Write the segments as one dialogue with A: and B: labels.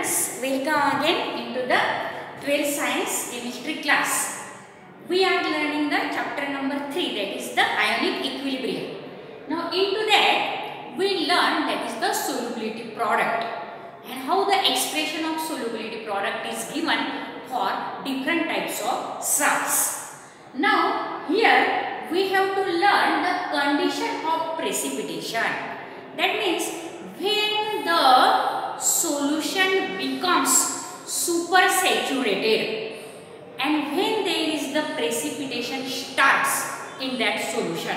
A: students, welcome again into the 12th Science Chemistry class. We are learning the chapter number 3, that is the ionic equilibrium. Now into that we learn that is the solubility product and how the expression of solubility product is given for different types of salts. Now here we have to learn the condition of precipitation. That means when the solution becomes supersaturated and when there is the precipitation starts in that solution,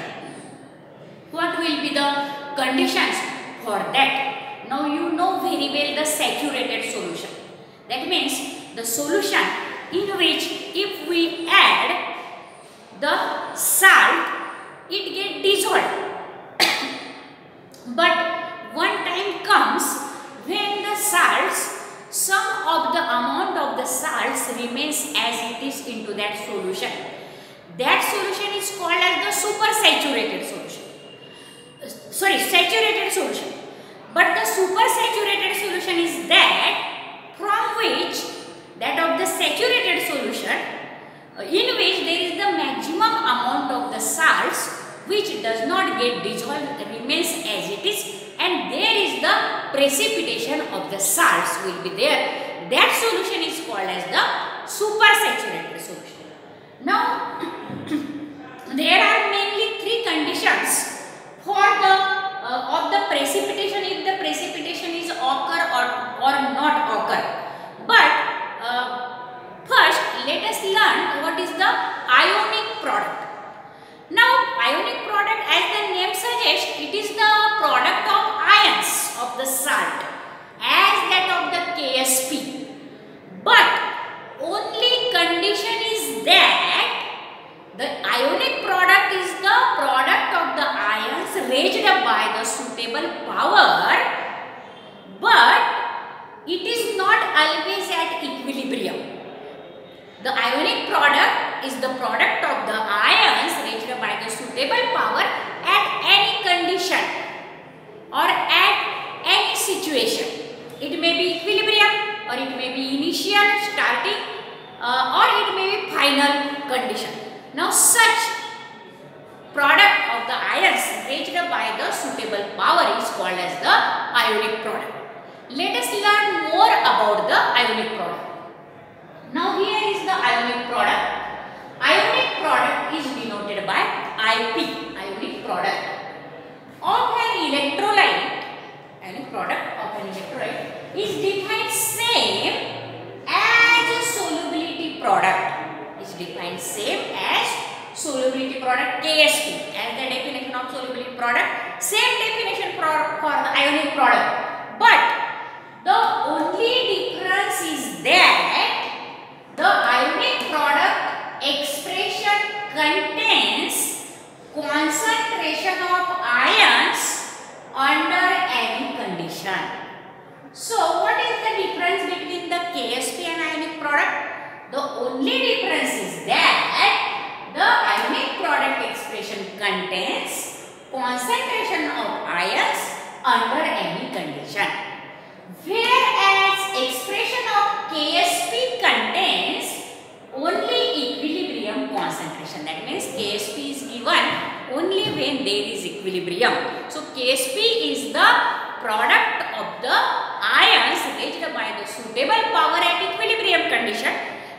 A: what will be the conditions for that? Now you know very well the saturated solution. That means the solution in which if we add the salt, it gets dissolved. But one time comes when the salts, some of the amount of the salts remains as it is into that solution. That solution is called as the supersaturated solution. Saturated solution. But the supersaturated solution is that from which, that of the saturated solution, in which there is the maximum amount of the salts which does not get dissolved, remains as it is, and there is the precipitation of the salts will be there. That solution is called as the supersaturated solution. Now there are mainly three conditions for the of the precipitation, if the precipitation is occur or not occur. But first let us learn what is the ionic product. Now ionic product, as the name suggests, it is the product of ions of the salt as that of the KSP. But only condition is that the ionic product is the product of the ions raised by the suitable power, but it is not always at equilibrium. The ionic product is the product of the ions raised by the suitable power at any condition or at any situation. It may be equilibrium, or it may be initial, starting, or it may be final condition. Now such product of the ions raised by the suitable power is called as the ionic product. Let us learn more about the ionic product. Now here is the ionic product. Ionic product is denoted by IP, ionic product of an electrolyte. Ionic product of an electrolyte is defined same as solubility product. Is defined same as solubility product, KSP, as the definition of solubility product. Same definition for the ionic product. But the only difference is that the ionic product expression contains concentration of ions under any condition. So what is the difference between the KSP and ionic product? The only difference is that the ionic product expression contains concentration of ions under any condition, whereas expression of KSP contains only equilibrium concentration. That means KSP is given only when there is equilibrium. So KSP is the product of the ions raised by the suitable power at equilibrium condition,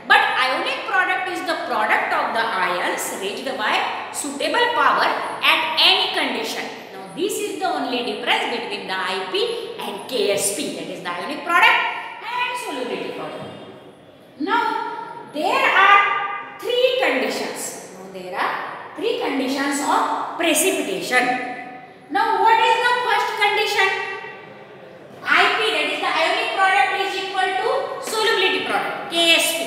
A: but ionic product is the product of the ions raised by suitable power at any condition. Now this is the only difference between the IP and KSP, that is the ionic product and solubility product. Now there are three conditions. Of precipitation. Now what is the first condition? IP, that is the ionic product, is equal to solubility product, KSP.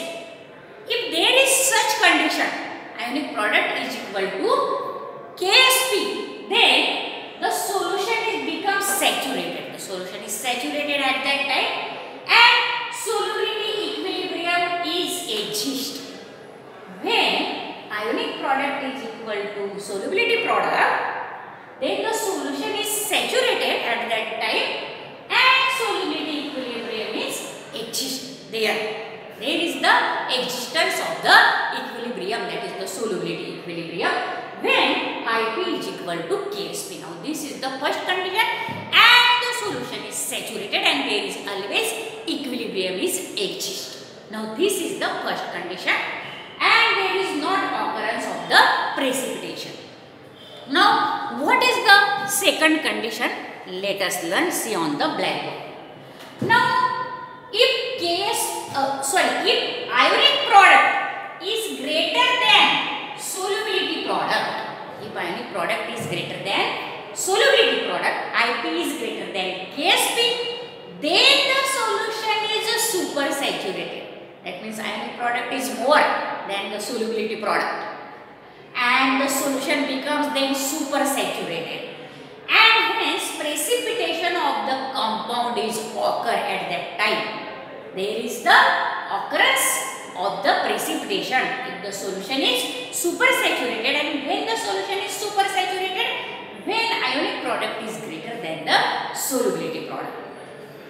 A: If there is such condition, ionic product is equal to KSP, then the solution becomes saturated. The solution is saturated at that time and solubility equilibrium is exists. When ionic product is equal to solubility product, then the solution is saturated at that time and solubility equilibrium is there. There is the existence of the equilibrium, that is the solubility equilibrium, when IP is equal to Ksp. Now this is the first condition, and the solution is saturated and there is always equilibrium is exist. Now this is the first condition, and there is not occurrence of the precipitation. Now what is the second condition? Let us learn, see on the blackboard. Now if if ionic product is greater than solubility product, if ionic product is greater than solubility product, IP is greater than Ksp, then the solution is super saturated. That means ionic product is more than the solubility product, and the solution becomes then super saturated, and hence precipitation of the compound is occur at that time. There is the occurrence of the precipitation if the solution is super saturated, and when the solution is super saturated, when ionic product is greater than the solubility product.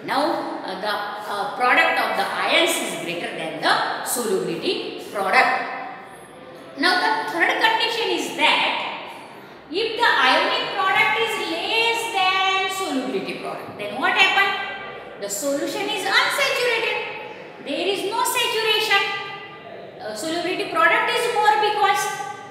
A: Now the product of the ions is greater than the solubility product. Now the third condition is that if the ionic product is less than solubility product, then what happens? The solution is unsaturated. There is no saturation. Solubility product is more because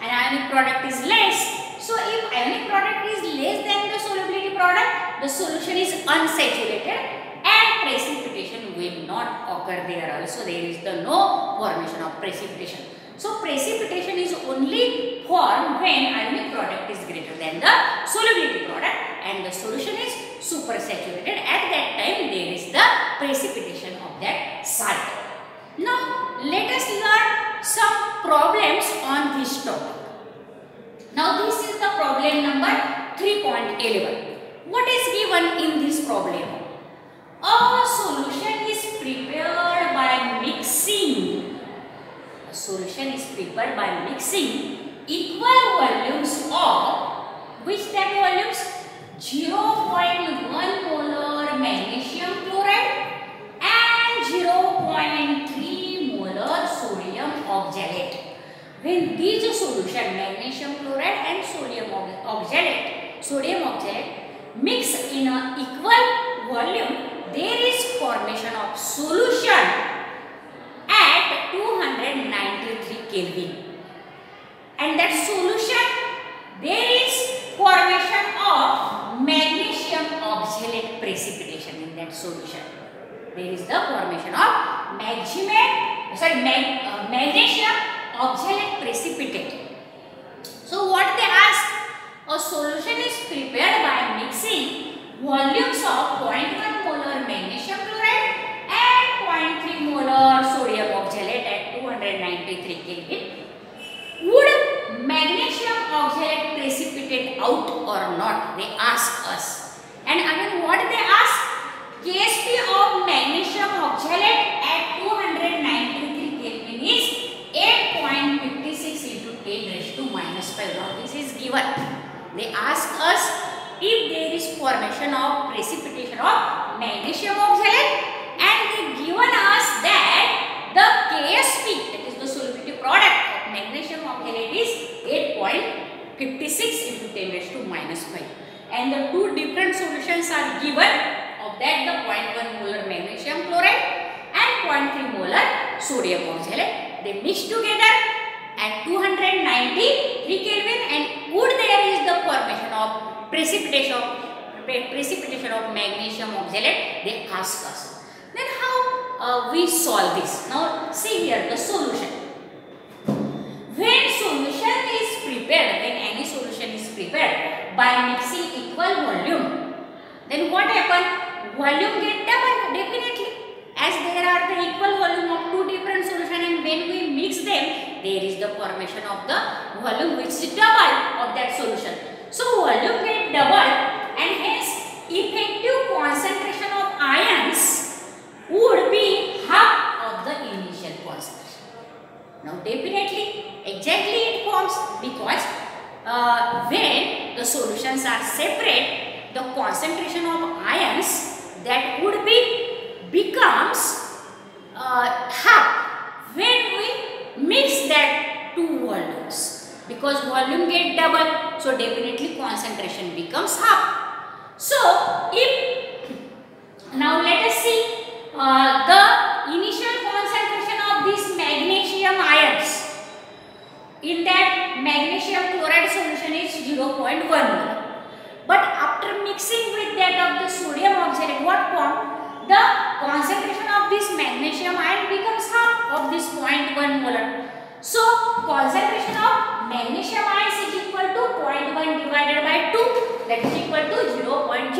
A: an ionic product is less. So if ionic product is less than the solubility product, the solution is unsaturated and precipitation will not occur there also. There is no formation of precipitation. So precipitation is only formed when ionic product is greater than the solubility product and the solution is super saturated. At that time there is the precipitation of that site. Now let us learn some problems on this topic. Now this is the problem number 3.11. What is given in this problem? A solution is prepared by mixing. A solution is prepared by mixing equal volumes of which type of volumes? 0.1 molar magnesium chloride and 0.3 molar sodium oxalate. When these solution magnesium chloride and sodium oxalate mix in an equal volume, there is formation of solution at 293 Kelvin, and that solution there is formation of magnesium oxalate precipitation in that solution. There is the formation of magnesium oxalate precipitate. So what they ask? A solution is prepared by mixing volumes of 0.1 molar magnesium chloride and 0.3 molar sodium oxalate at 293 Kelvin. Would magnesium oxalate precipitate out or not? They ask us. And again what they ask? Ksp of magnesium oxalate at 293 Kelvin is 8.56 into 10 raised to minus 5. Now this is given. They ask us if there is formation of precipitation of magnesium oxalate, and they given us that the Ksp, that is the solubility product of magnesium oxalate, is 8.56 into 10 raised to minus 5. And the two different solutions are given, of that the 0.1 molar magnesium chloride and 0.3 molar sodium oxalate. They mix together at 293 Kelvin, and would there is the formation of precipitation of magnesium oxalate? They ask us. Then how we solve this? Now see here the solution. When solution is prepared, when any solution is prepared by mixing equal volume, then what happen? Volume get double definitely, as there are the equal volume of two different solutions, and when we mix them, there is the formation of the volume which is double of that solution. So volume get double, and hence effective concentration of ions would be half of the initial concentration. Now definitely, exactly it forms, because when the solutions are separate, the concentration of ions that would be becomes half when we mix that two volumes, because volume get double, so definitely concentration becomes half. So if now let us see the initial concentration of these magnesium ions in that magnesium chloride solution is 0.1 mole. But after mixing with that of the sodium oxalate, what form? The concentration of this magnesium ion becomes half of this 0.1 molar. So concentration of magnesium ions is equal to 0.1 divided by 2, that is equal to 0.05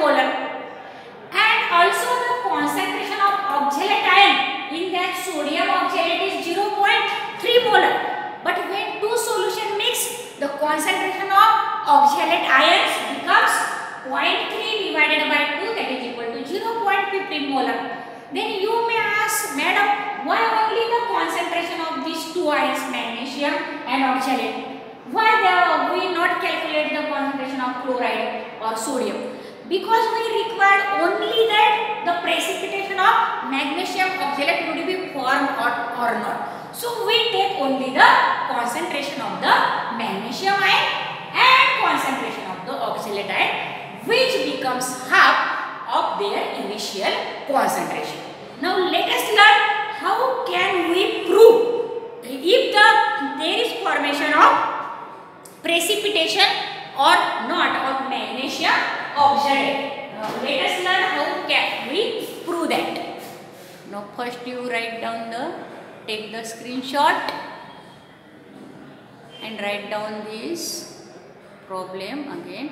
A: molar. And also the concentration of oxalate ion in that sodium oxalate is 0.3 molar. But when two solution mix, the concentration of oxalate ions becomes 0.3 divided by 2, that is equal to 0.15 molar. Then you may ask, madam, why only the concentration of these two ions, magnesium and oxalate? Why we not calculate the concentration of chloride or sodium? Because we require only that the precipitation of magnesium oxalate would be formed or not. So we take only the concentration of the magnesium ion and concentration of the oxalate ion, which becomes half of their initial concentration. Now let us learn how can we prove if there is formation of precipitation or not of magnesium oxalate. Now let us learn how can we prove that. Now first you write down take the screenshot and write down this problem again.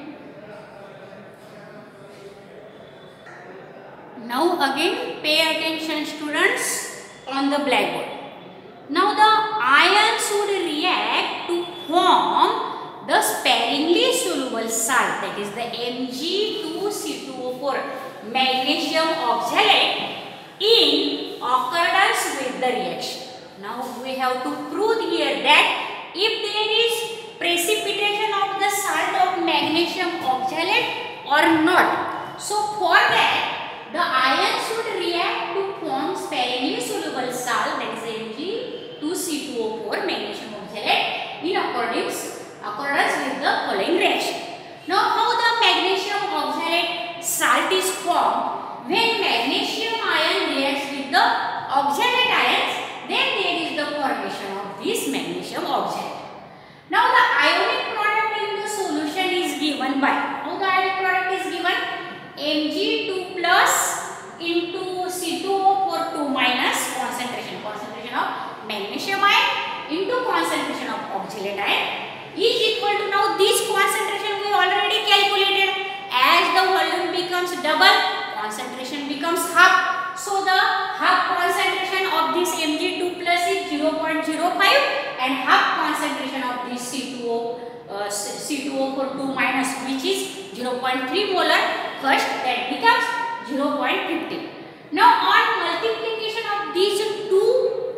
A: Now again pay attention students on the blackboard. Now the ions would react to form the sparingly soluble salt, that is the Mg2C2O4 magnesium oxalate in accordance with the reaction. Now we have to prove here that if there is precipitation of the salt of magnesium oxalate or not. So for that the ions should react to form sparingly soluble salt, that is Mg2C2O4 magnesium oxalate in accordance with the following reaction. Now how the magnesium oxalate salt is formed? When magnesium ion reacts with the oxalate ions, then there is the formation of this magnesium oxalate. Now the ionic product in the solution is given by, how the ionic product is given? Mg2 plus into C2O4 2 minus concentration of magnesium ion into concentration of oxalate ion is equal to, now this concentration we already calculated. As the volume becomes double, concentration becomes half. So the half concentration of this Mg2 plus is 0.05 and half concentration of this C2O4 2 minus, which is 0.3 molar, first that becomes 0.50. Now on multiplication of these two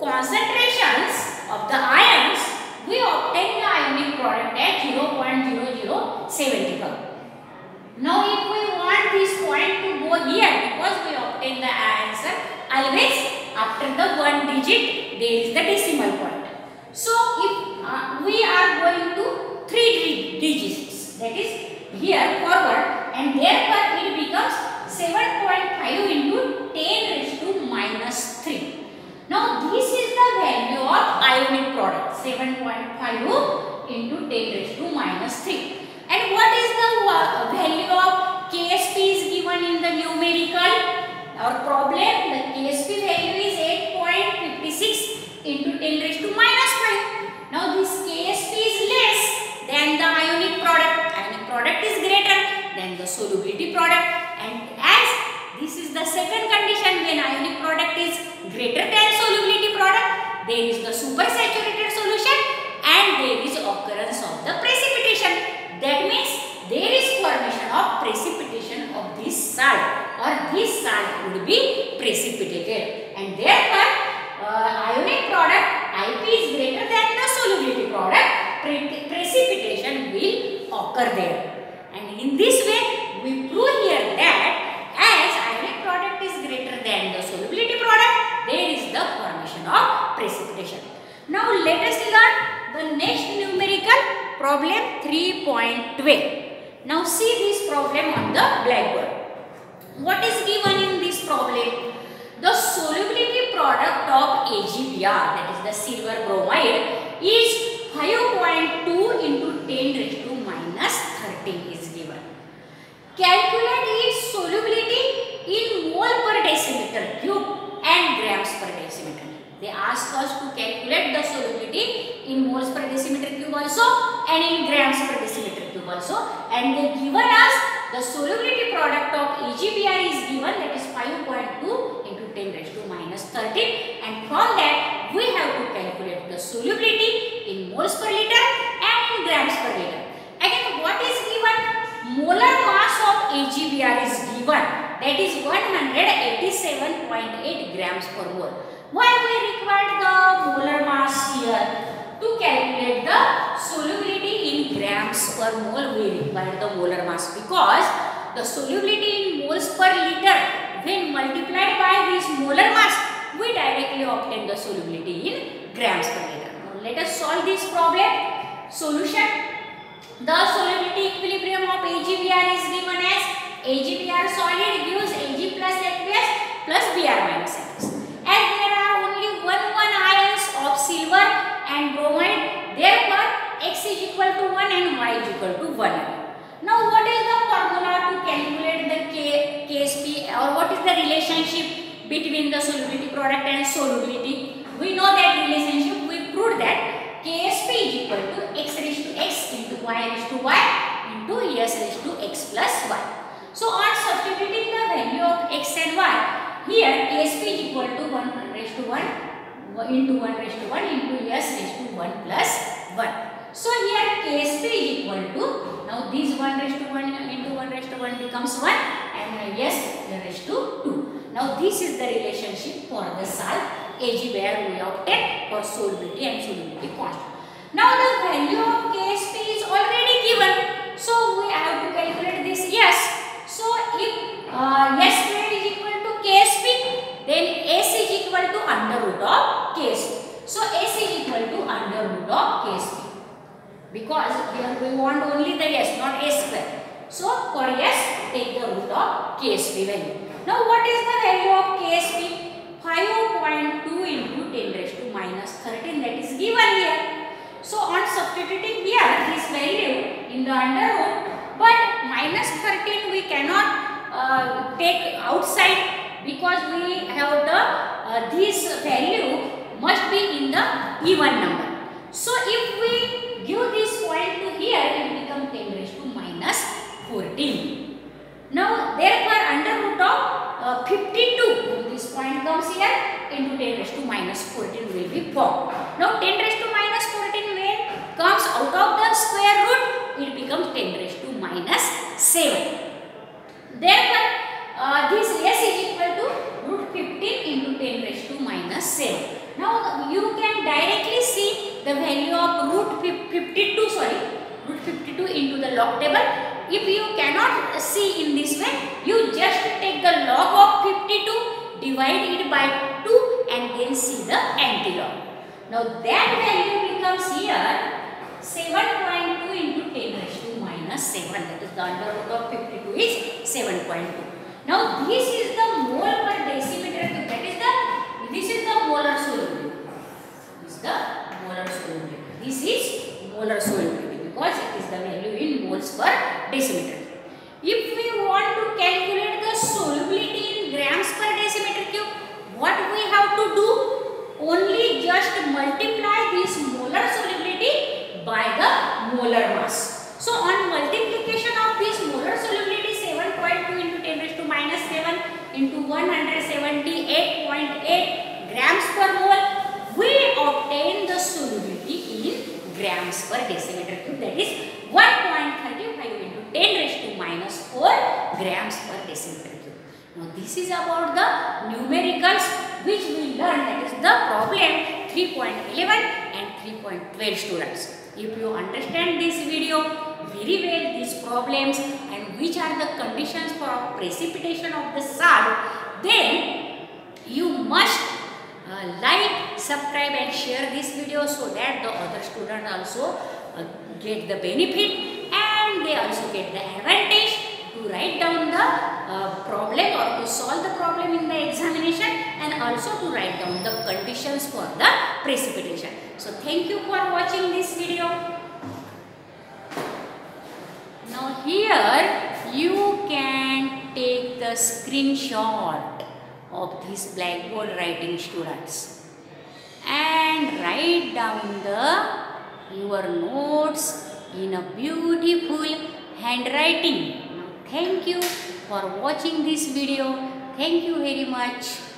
A: concentrations of the ions, we obtain the ionic product at 0.0075. Now if we want this point to go here, because we obtain the answer always after the one digit there is the decimal point. So if we are going to 3 digits, that is here forward, and therefore it becomes 7.5 into 10 raised to minus 3. Now this is the value of ionic product, 7.5 into 10 raised to minus 3. And what is the value of KSP is given in the numerical or problem? The KSP value is 8.56 into 10 raised to minus 5. Now this KSP is less than the ionic product. Ionic product is greater than the solubility product. And as this is the second condition, when ionic product is greater than solubility product, there is the supersaturated solution and there is occurrence of the precipitation. That means there is formation of precipitation of this salt, or this salt would be precipitated, and therefore ionic product IP is greater than the solubility product, precipitation will occur there. And in this way we prove here that as ionic product is greater than the solubility product, there 0.12. Now see this problem on the blackboard. What is given in this problem? The solubility product of AgBr, that is the silver bromide, is 5.2 into 10 raised to minus 13 is given. Calculate its solubility in mole per decimeter cube and grams per decimeter. They ask us to calculate the solubility in moles per decimeter cube also and in grams per decimeter cube also, and they given us the solubility product of AgBr is given, that is 5.2 into 10 raised to minus 13, and from that we have to calculate the solubility in moles per liter and in grams per liter. Again, what is given? Molar mass of AgBr is given, that is 187.8 grams per mole. Why we require the molar mass here? To calculate the solubility in grams per mole, we require the molar mass, because the solubility in moles per liter, when multiplied by this molar mass, we directly obtain the solubility in grams per liter. Now let us solve this problem. Solution. The solubility equilibrium of AgBr is given as AgBr solid gives Ag plus aqueous plus Br minus aqueous. As there are only 1 ions of silver and bromide, therefore X is equal to 1 and Y is equal to 1. Now what is the formula to calculate the KSP, or what is the relationship between the solubility product and solubility? We know that relationship. We proved that KSP is equal to X raised to X into Y raised to Y into S raised to X plus Y. So on substituting the value of X and Y, here KSP is equal to 1 raised to 1 into 1 raised to 1 into S raised to 1 plus 1. So here KSP is equal to, now this 1 raised to 1 into 1 raised to 1 becomes 1 and S raised to 2. Now this is the relationship for the salt AgBr we obtain for solubility and solubility constant. Now the value of KSP is already given, so we have to calculate this S. So if S squared is equal to KSP, then S is equal to under root of KSP. So S is equal to under root of KSP, because here we want only the S, not S square. So for S, take the root of KSP value. Now what is the value of KSP? 5.2 into 10 raised to minus 13, that is given here. So on substituting here this value in the under root, but minus 13 we cannot take outside, because we have the this value must be in the even number. So if we give this point to here, it becomes 10 raised to minus 14. Now therefore under root of 52, this point comes here, into 10 raised to minus 14 will be formed. Now 10 raised to minus 14 when comes out of the square root, it becomes 10 raised to minus 7. Therefore this S is equal to root 15 into 10 raised to minus 7. Now you can directly see the value of root 52 into the log table. If you cannot see in this way, you just take the log of 52, divide it by 2 and then see the antilog. Now that value becomes here 7.2 into 10 raised to minus 7, that is the under root of 52 is 7.2. Now this is the mole per decimeter cube, this is the molar solubility. This is the molar solubility. This is molar solubility because it is the value in moles per decimeter. If we want to calculate the solubility in grams per decimeter cube, what we have to do? Only just multiply this molar solubility by the molar mass. So on multiplication of this molar solubility, 7.2 into 10 raised to minus 7 into 178.8 grams per mole, we obtain the solubility in grams per decimeter cube, that is 1.35 into 10 raised to minus 4 grams per decimeter cube. Now this is about the numericals which we learned, that is the problem 3.11 and 3.12 students. If you understand this video very well, these problems and which are the conditions for precipitation of the salt, then you must like, subscribe and share this video so that the other students also get the benefit, and they also get the advantage to write down the problem or to solve the problem in the examination, and also to write down the conditions for the precipitation. So thank you for watching this video. Now here you can take the screenshot of this blackboard writing, students, and write down your notes in a beautiful handwriting. Now thank you for watching this video. Thank you very much.